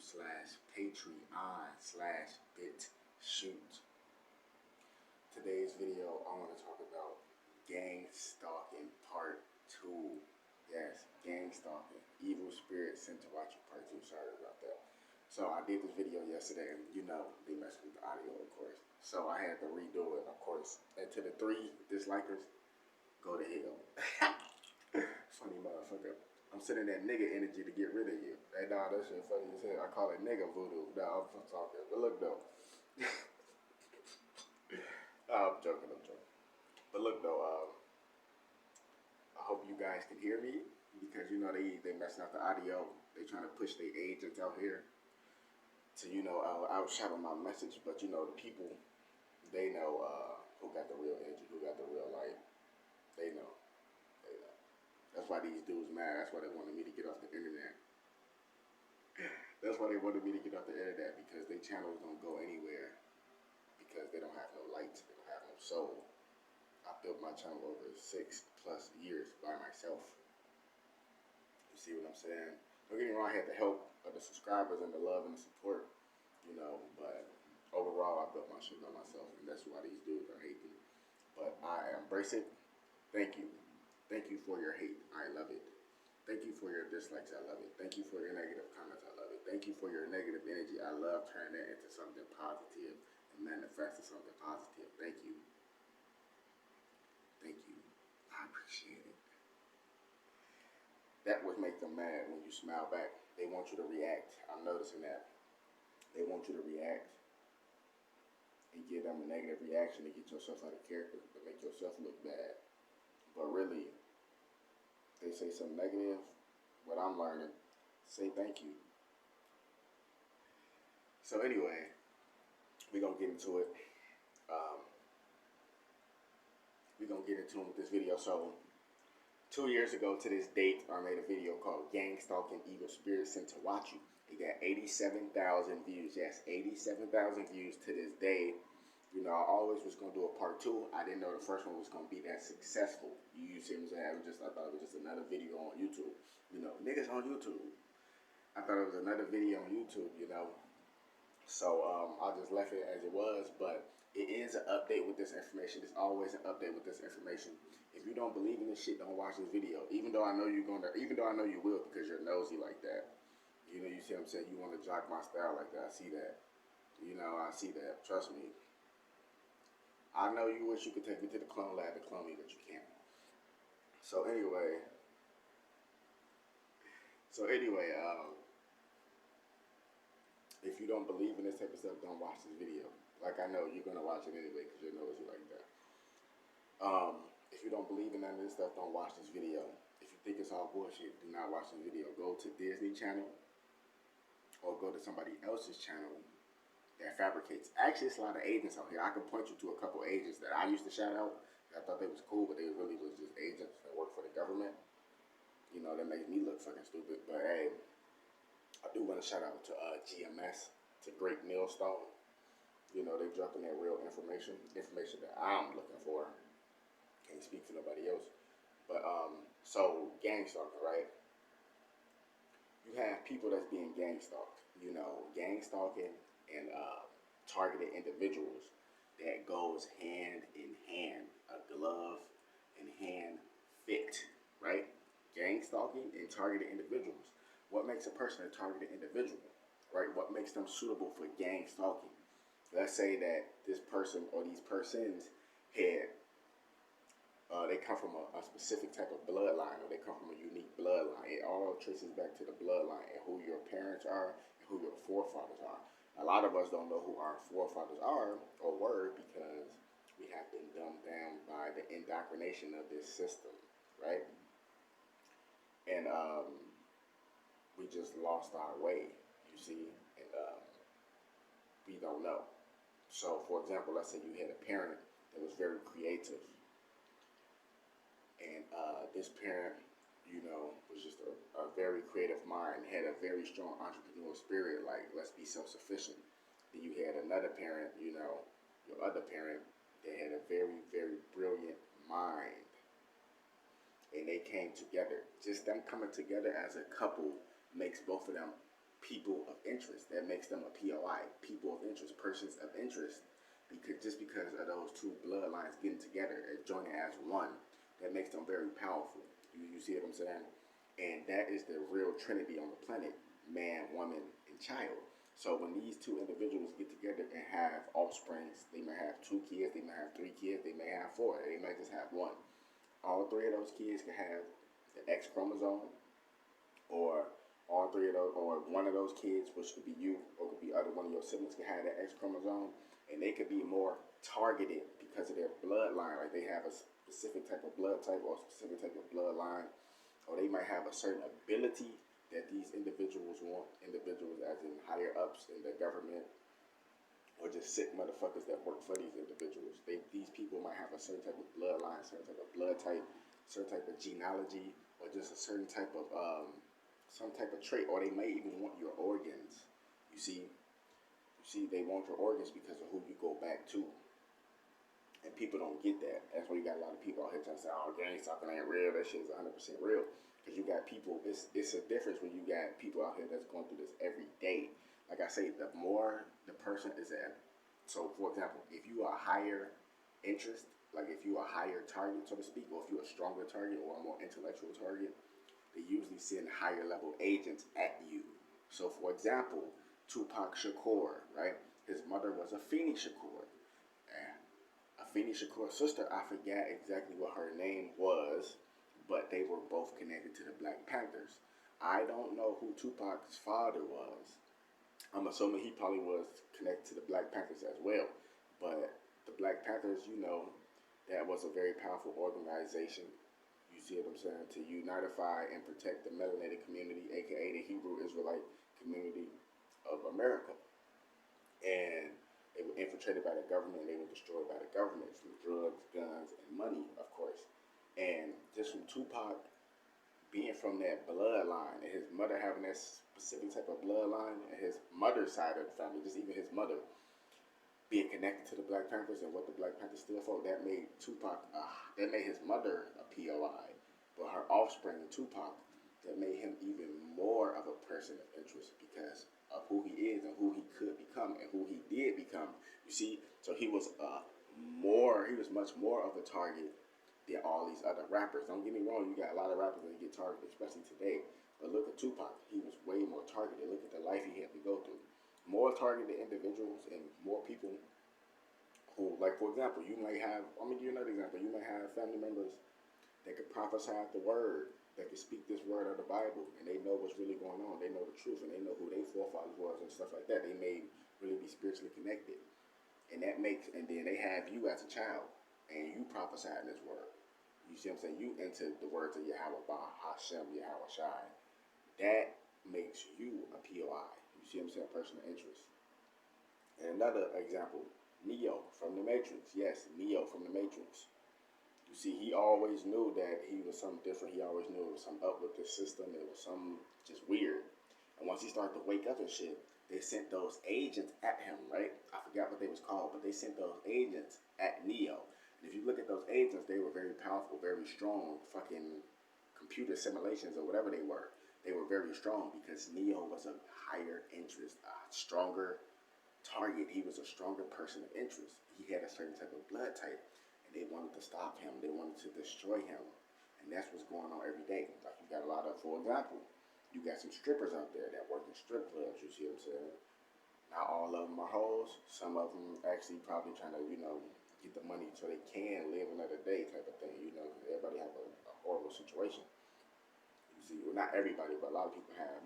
youtube.com/patreon/bitshoot. Today's video, I want to talk about gang stalking part 2. Yes, gang stalking. Evil spirit sent to watch you part 2. Sorry about that. So I did this video yesterday, and they messed with the audio, of course. So I had to redo it, of course. And to the 3 dislikers, go to hell. Funny motherfucker. I'm sending that nigga energy to get rid of you. Hey, nah, that shit funny as hell. I call it nigga voodoo. Nah, I'm talking. But look, though. I'm joking. But look, though, I hope you guys can hear me, because, they messing up the audio. They trying to push their agents out here to, outshadow my message. But, the people, they know who got the real energy, who got the real light. They know. That's why these dudes mad. That's why they wanted me to get off the internet. That's why they wanted me to get off the internet, because their channels don't go anywhere, because they don't have no light, they don't have no soul. I built my channel over 6+ years by myself. You see what I'm saying? Don't get me wrong, I had the help of the subscribers and the love and the support, but overall I built my shit by myself, and that's why these dudes are hating. But I embrace it. Thank you. Thank you for your hate. I love it. Thank you for your dislikes. I love it. Thank you for your negative comments. I love it. Thank you for your negative energy. I love turning that into something positive and manifesting something positive. Thank you. Thank you. I appreciate it. That would make them mad when you smile back. They want you to react. I'm noticing that. They want you to react and give them a negative reaction to get yourself out of character, to make yourself look bad. But really, they say something negative. What I'm learning, say thank you. So anyway, we're going to get into it. We're going to get into it with this video. So 2 years ago to this date, I made a video called Gang Stalking Evil Spirits Sent to Watch You. It got 87,000 views. Yes, 87,000 views to this day. I always was going to do a part 2. I didn't know the first one was going to be that successful. You see what I'm saying? I thought it was just another video on YouTube. Niggas on YouTube. I thought it was another video on YouTube, So I just left it as it was. But it is an update with this information. There's always an update with this information. If you don't believe in this shit, don't watch this video. Even though I know you will, because you're nosy like that. You see what I'm saying? You want to jock my style like that. I see that. I see that. Trust me. I know you wish you could take me to the clone lab to clone me, but you can't. So anyway, if you don't believe in this type of stuff, don't watch this video. Like, I know you're gonna watch it anyway, because you're nosy like that. If you don't believe in none of this stuff, don't watch this video. If you think it's all bullshit, do not watch this video. Go to Disney Channel, or go to somebody else's channel that fabricates. Actually, it's a lot of agents out here. I can point you to a couple agents that I used to shout out. I thought they was cool, but they really was just agents that work for the government. That makes me look fucking stupid. But hey, I do want to shout out to GMS, to Great Millstone. They dropping that real information that I'm looking for. Can't speak for nobody else. But so gang stalking, right? You have people that's being gang stalked. Gang stalking and targeted individuals, that goes hand in hand, a glove in hand fit, right? Gang stalking and targeted individuals. What makes a person a targeted individual, right? What makes them suitable for gang stalking? Let's say that this person or these persons had, they come from a specific type of bloodline, or they come from a unique bloodline. It all traces back to the bloodline and who your parents are and who your forefathers are. A lot of us don't know who our forefathers are or were, because we have been dumbed down by the indoctrination of this system, right? And we just lost our way, you see, and we don't know. So, for example, let's say you had a parent that was very creative, and this parent, was just a very creative mind, had a very strong entrepreneurial spirit, like, let's be self-sufficient. Then you had another parent, your other parent, that had a very, very brilliant mind, and they came together. Just them coming together as a couple makes both of them people of interest. That makes them a POI, people of interest, persons of interest. Because just because of those two bloodlines getting together and joining as one, that makes them very powerful. You see what I'm saying? And that is the real trinity on the planet: man, woman, and child. So when these two individuals get together and have offsprings, they may have 2 kids, they may have 3 kids, they may have 4, they might just have one. All 3 of those kids can have the X chromosome, or all 3 of those, or one of those kids, which could be you, or could be other one of your siblings, can have that X chromosome, and they could be more targeted because of their bloodline. Like they have a specific type of blood type or a specific type of bloodline, or they might have a certain ability that these individuals want. Individuals, as in higher ups in the government, or just sick motherfuckers that work for these individuals. These people might have a certain type of bloodline, certain type of blood type, certain type of genealogy, or just a certain type of some type of trait, or they may even want your organs. You see, they want your organs because of who you go back to. And people don't get that. That's why you got a lot of people out here trying to say, "Oh, gang talking ain't real." That shit is 100% real. Because you got people. It's a difference when you got people out here that's going through this every day. Like I say, the more the person is at. So, for example, if you are a higher interest, like if you are a higher target, so to speak, or if you're a stronger target or a more intellectual target, they usually send higher level agents at you. So, for example, Tupac Shakur, right? His mother was Afeni Shakur. And Afeni Shakur's sister, I forget exactly what her name was, but they were both connected to the Black Panthers. I don't know who Tupac's father was. I'm assuming he probably was connected to the Black Panthers as well. But the Black Panthers, that was a very powerful organization. You see what I'm saying? To unitify and protect the melanated community, aka the Hebrew Israelite community of America. And they were infiltrated by the government, and they were destroyed by the government from drugs, guns, and money, of course. And just from Tupac being from that bloodline, and his mother having that specific type of bloodline, and his mother's side of the family, just even his mother being connected to the Black Panthers and what the Black Panthers stood for, that made that made his mother a POI. But her offspring, Tupac, that made him even more of a person of interest because of who he is and who he could become and who he did become. You see, so he was much more of a target than all these other rappers. Don't get me wrong, you got a lot of rappers that get targeted, especially today. But look at Tupac, he was way more targeted. Look at the life he had to go through. More targeted individuals and more people who, like for example, you might have, I'm gonna give you another example, you might have family members that could prophesy the word, that could speak this word of the Bible, and they know what's really going on, they know the truth, and they know who their forefathers was and stuff like that. They may really be spiritually connected. And then they have you as a child, and you prophesying this word. You see what I'm saying? You into the words of Yahweh, Ba, Hashem, Yahweh Shai. That makes you a POI. You see what I'm saying? Person of interest. And another example, Neo from the Matrix. Yes, Neo from the Matrix. You see, he always knew that he was something different. He always knew it was something up with the system. It was something just weird. And once he started to wake up and shit, they sent those agents at him, right? I forgot what they was called, but they sent those agents at Neo. And if you look at those agents, they were very powerful, very strong, fucking computer simulations or whatever they were. They were very strong because Neo was a higher interest, a stronger target. He was a stronger person of interest. He had a certain type of blood type, and they wanted to stop him. They wanted to destroy him. And that's what's going on every day. Like you got a lot of, for example, you got some strippers out there that work in strip clubs, you see what I'm saying? Not all of them are hoes. Some of them actually probably trying to, get the money so they can live another day type of thing, Everybody have a horrible situation. You see, well, not everybody, but a lot of people have,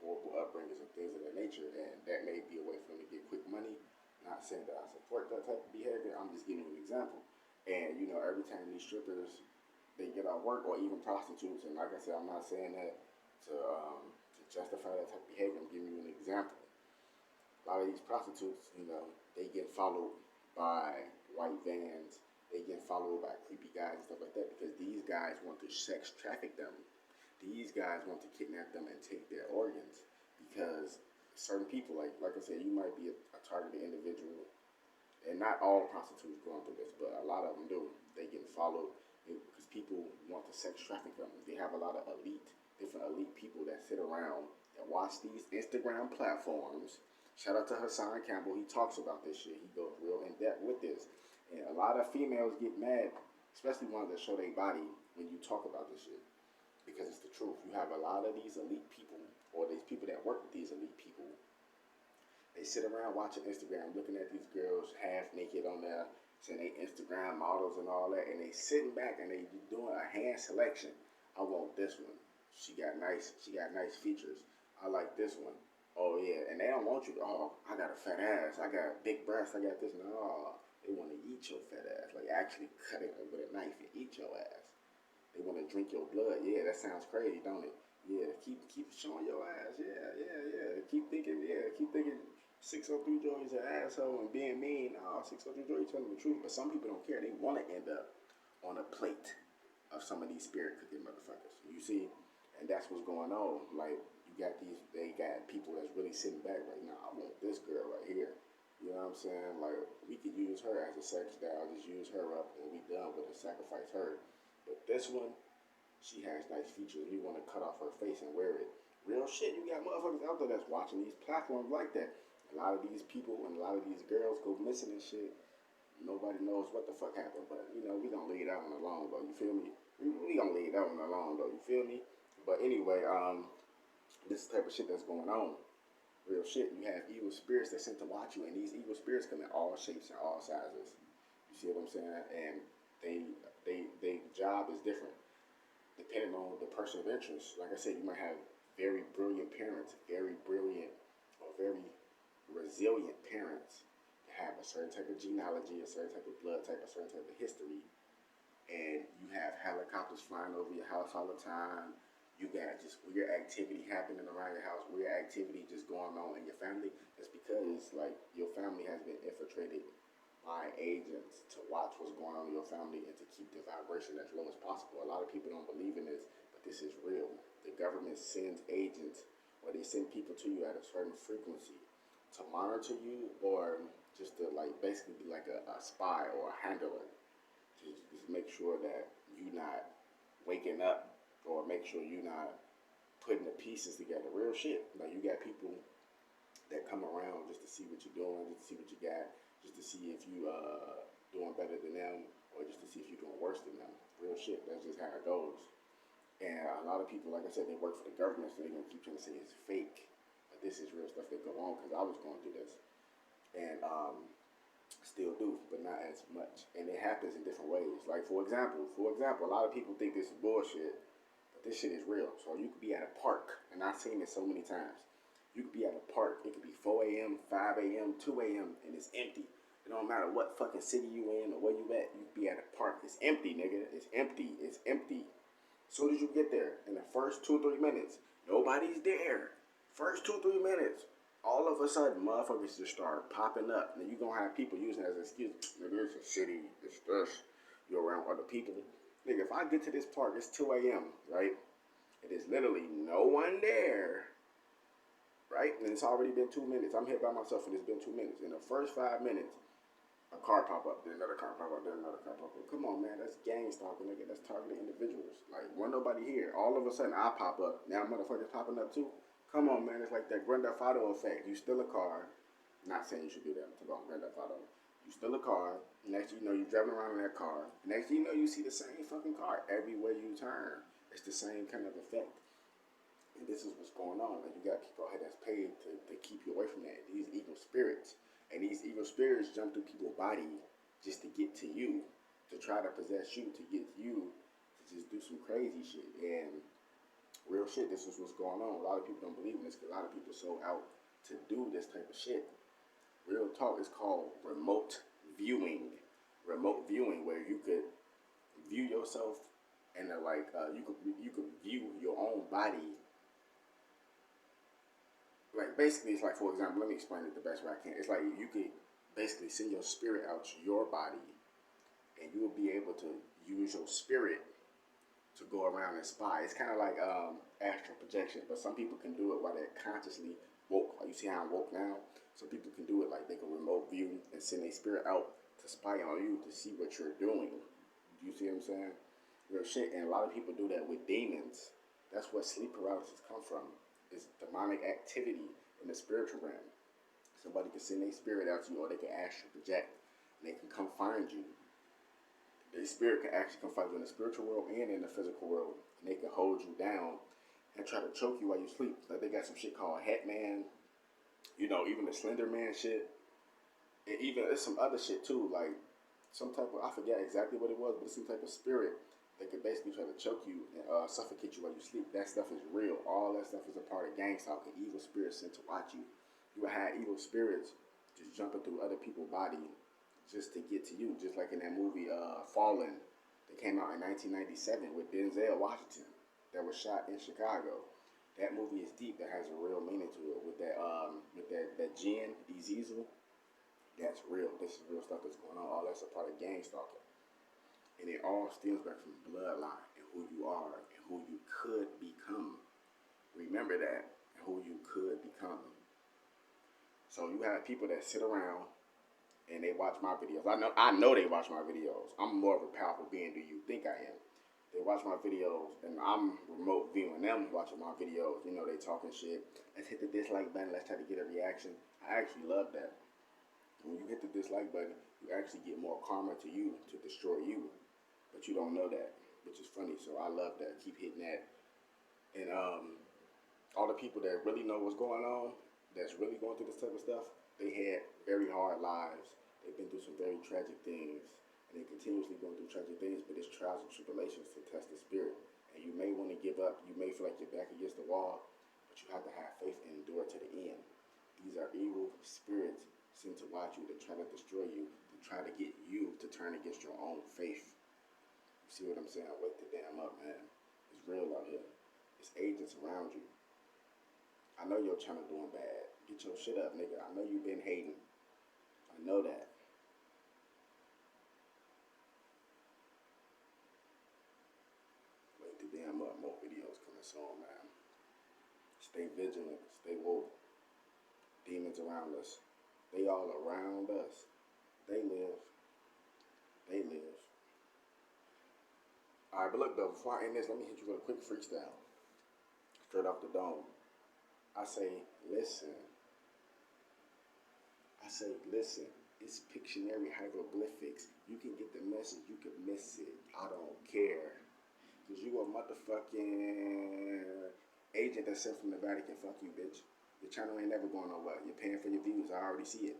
horrible upbringings and things of that nature, and that may be a way for them to get quick money. Not saying that I support that type of behavior, I'm just giving you an example. And, every time these strippers, they get out work, or even prostitutes, and like I said, I'm not saying that to justify that type of behavior. I'm giving you an example. A lot of these prostitutes, they get followed by white vans. They get followed by creepy guys and stuff like that because these guys want to sex traffic them. These guys want to kidnap them and take their organs because certain people, like I said, you might be a targeted individual, and not all prostitutes going through this, but a lot of them do. They get followed because people want to sex traffic them. They have a lot of different elite people that sit around that watch these Instagram platforms. Shout out to Hassan Campbell. He talks about this shit. He goes real in depth with this. And a lot of females get mad, especially ones that show their body, when you talk about this shit. Because it's the truth. You have a lot of these elite people, or these people that work with these elite people. They sit around watching Instagram, looking at these girls half naked on there, saying they Instagram models and all that, and they sitting back and they doing a hand selection. I want this one. She got nice features. I like this one. Oh yeah, and they don't want you to, oh, I got a fat ass, I got big breasts, I got this. No, they want to eat your fat ass, like actually cut it with a knife and eat your ass. They want to drink your blood. Yeah, that sounds crazy, don't it? Yeah, keep showing your ass. Yeah. Keep thinking 603 Joey's an asshole and being mean. Oh, 603 Joey telling the truth. But some people don't care. They want to end up on a plate of some of these spirit cooking motherfuckers. You see? And that's what's going on. Like, they got people that's really sitting back right now. I want this girl right here. You know what I'm saying? Like, we could use her as a sex doll. Just use her up and we done with it. Sacrifice her. But this one, she has nice features. You want to cut off her face and wear it. Real shit. You got motherfuckers out there that's watching these platforms like that. A lot of these people and a lot of these girls go missing and shit. Nobody knows what the fuck happened. But, you know, we gonna leave that one alone, though. You feel me? We gonna leave that one alone, though. You feel me? But anyway, this type of shit that's going on. Real shit. You have evil spirits that sent to watch you. And these evil spirits come in all shapes and all sizes. You see what I'm saying? And they job is different depending on the person of interest. Like I said, you might have very brilliant parents, very brilliant or very resilient parents that have a certain type of genealogy, a certain type of blood type, a certain type of history, and you have helicopters flying over your house all the time. You got just weird activity happening around your house, weird activity just going on in your family. It's because like your family has been infiltrated by agents to watch what's going on in your family and to keep the vibration as low as possible. A lot of people don't believe in this, but this is real. The government sends agents or they send people to you at a certain frequency to monitor you or just to like basically be like a spy or a handler to just make sure that you're not waking up or make sure you're not putting the pieces together. Real shit. Like you got people that come around just to see what you're doing, just to see what you got, just to see if you doing better than them, or just to see if you're doing worse than them. Real shit. That's just how it goes. And a lot of people, like I said, they work for the government, so they're gonna keep trying to say it's fake, but this is real stuff that go on. Because I was going through this, and still do, but not as much. And it happens in different ways. Like for example, a lot of people think this is bullshit, but this shit is real. So you could be at a park, and I've seen it so many times. You could be at a park. It could be 4 a.m., 5 a.m., 2 a.m., and it's empty. It don't matter what fucking city you in or where you at. You could be at a park. It's empty, nigga. It's empty. It's empty. As soon as you get there, in the first 2 or 3 minutes, nobody's there. First 2 or 3 minutes, all of a sudden, motherfuckers just start popping up. And you're going to have people using it as an excuse. Nigga, it's a city. It's this. You're around other people. Nigga, if I get to this park, it's 2 a.m., right? It is literally no one there. Right? And it's already been 2 minutes. I'm here by myself and it's been 2 minutes. In the first 5 minutes, a car pop up, then another car pop up, then another car pop up. Come on, man, that's gang stalking, nigga. That's targeting individuals. Like, wasn't nobody here. All of a sudden, I pop up. Now motherfuckers popping up too. Come on, man. It's like that Grand Theft Auto effect. You steal a car. Not saying you should do that. I'm talking about Grand Theft Auto. You steal a car. Next thing you know, you're driving around in that car. Next thing you know, you see the same fucking car everywhere you turn. It's the same kind of effect. And this is what's going on. Like you got people out here that's paid to keep you away from that. These evil spirits. And these evil spirits jump through people's body just to get to you. To try to possess you. To get you to just do some crazy shit. And real shit, this is what's going on. A lot of people don't believe in this because a lot of people are so out to do this type of shit. Real talk is called remote viewing. Remote viewing, where you could view yourself and you could view your own body. Like, basically, it's like, for example, let me explain it the best way I can. It's like you could basically send your spirit out to your body, and you will be able to use your spirit to go around and spy. It's kind of like astral projection, but some people can do it while they're consciously woke. Like, you see how I'm woke now? Some people can do it like they can remote view and send their spirit out to spy on you to see what you're doing. Do you see what I'm saying? Real shit. And a lot of people do that with demons. That's where sleep paralysis comes from. It's demonic activity in the spiritual realm. Somebody can send their spirit out to you, or they can astral project, and they can come find you. Their spirit can actually come find you in the spiritual world and in the physical world, and they can hold you down and try to choke you while you sleep. Like they got some shit called Hatman, even the Slender Man shit, and even there's some other shit too, like some type of, I forget exactly what it was, but it's some type of spirit that could basically try to choke you and suffocate you while you sleep. That stuff is real. All that stuff is a part of gang stalking. Evil spirits sent to watch you. You will have evil spirits just jumping through other people's body just to get to you. Just like in that movie Fallen that came out in 1997 with Denzel Washington that was shot in Chicago. That movie is deep. That has a real meaning to it. With that jinn, Ezekiel, that's real. This is real stuff that's going on. All that's a part of gang stalking. And it all stems back from the bloodline and who you are and who you could become. Remember that, and who you could become. So you have people that sit around and they watch my videos. I know they watch my videos. I'm more of a powerful being than you think I am. They watch my videos and I'm remote viewing them watching my videos. They talking shit. Let's hit the dislike button. Let's try to get a reaction. I actually love that. When you hit the dislike button, you actually get more karma to you to destroy you. But you don't know that, which is funny. So I love that. Keep hitting that. And all the people that really know what's going on, that's really going through this type of stuff, they had very hard lives. They've been through some very tragic things. And they continuously going through tragic things, but it's trials and tribulations to test the spirit. And you may want to give up. You may feel like you're back against the wall, but you have to have faith and endure to the end. These are evil spirits sent to watch you, to try to destroy you, to try to get you to turn against your own faith. You see what I'm saying? Wake the damn up, man. It's real out here. It's agents around you. I know your channel doing bad. Get your shit up, nigga. I know you've been hating. I know that. Wake the damn up. More videos coming soon, man. Stay vigilant. Stay woke. Demons around us. They all around us. They live. They live. Alright, but look though, before I end this, let me hit you with a quick freestyle. Straight off the dome. I say, listen. It's Pictionary hieroglyphics. You can get the message, you can miss it. I don't care. Because you a motherfucking agent that's sent from the Vatican. Fuck you, bitch. Your channel ain't never going nowhere. You're paying for your views. I already see it.